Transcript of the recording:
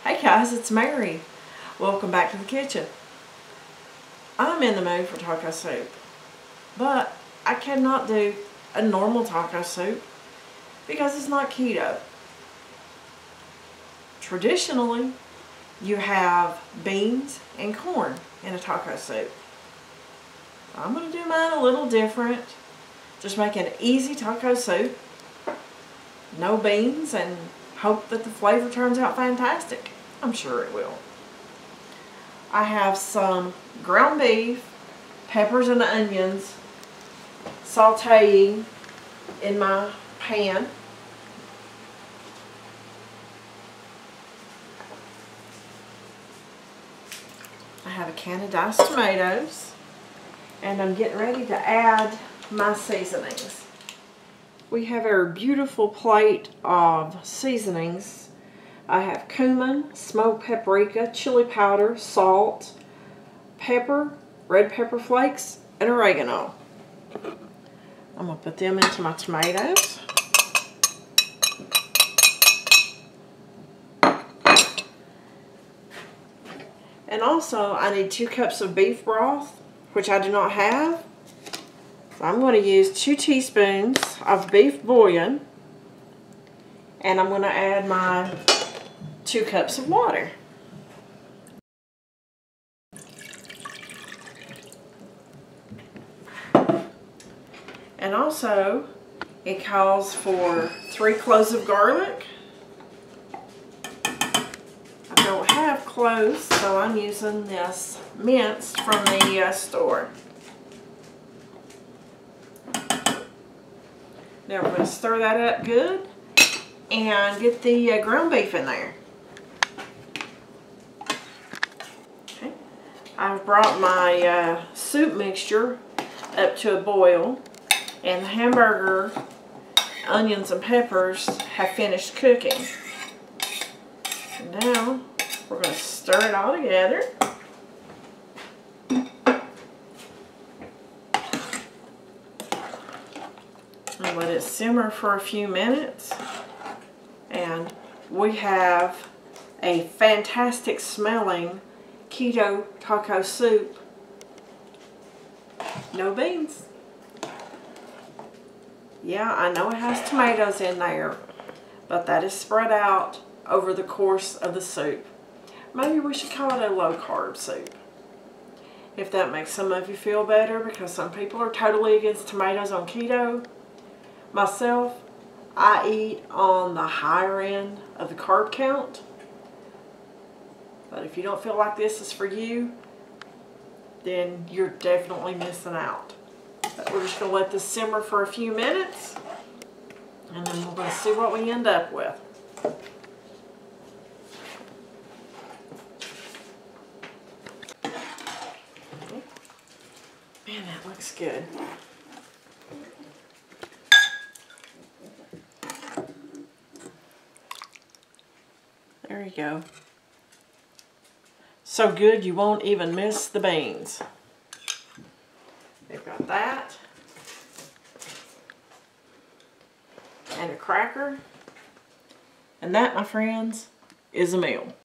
Hey guys, it's Mary. Welcome back to the kitchen. I'm in the mood for taco soup, but I cannot do a normal taco soup because it's not keto. Traditionally, you have beans and corn in a taco soup. I'm going to do mine a little different. Just make an easy taco soup. No beans, and hope that the flavor turns out fantastic. I'm sure it will. I have some ground beef, peppers and onions sauteing in my pan. I have a can of diced tomatoes, and I'm getting ready to add my seasonings. We have our beautiful plate of seasonings. I have cumin, smoked paprika, chili powder, salt, pepper, red pepper flakes, and oregano. I'm going to put them into my tomatoes. And also, I need 2 cups of beef broth, which I do not have. So I'm going to use 2 teaspoons of beef bouillon, and I'm going to add my 2 cups of water. And also, it calls for 3 cloves of garlic. I don't have cloves, so I'm using this minced from the store. Now we're going to stir that up good and get the ground beef in there. Okay. I've brought my soup mixture up to a boil, and the hamburger, onions, and peppers have finished cooking. And now we're going to stir it all together. And let it simmer for a few minutes, and we have a fantastic smelling keto taco soup. No beans. Yeah, I know it has tomatoes in there, but that is spread out over the course of the soup. Maybe we should call it a low carb soup, if that makes some of you feel better, because some people are totally against tomatoes on keto. Myself, I eat on the higher end of the carb count. But if you don't feel like this is for you, then you're definitely missing out. But we're just going to let this simmer for a few minutes, and then we're going to see what we end up with. Man, that looks good. There you go. So good you won't even miss the beans. They've got that. And a cracker. And that, my friends, is a meal.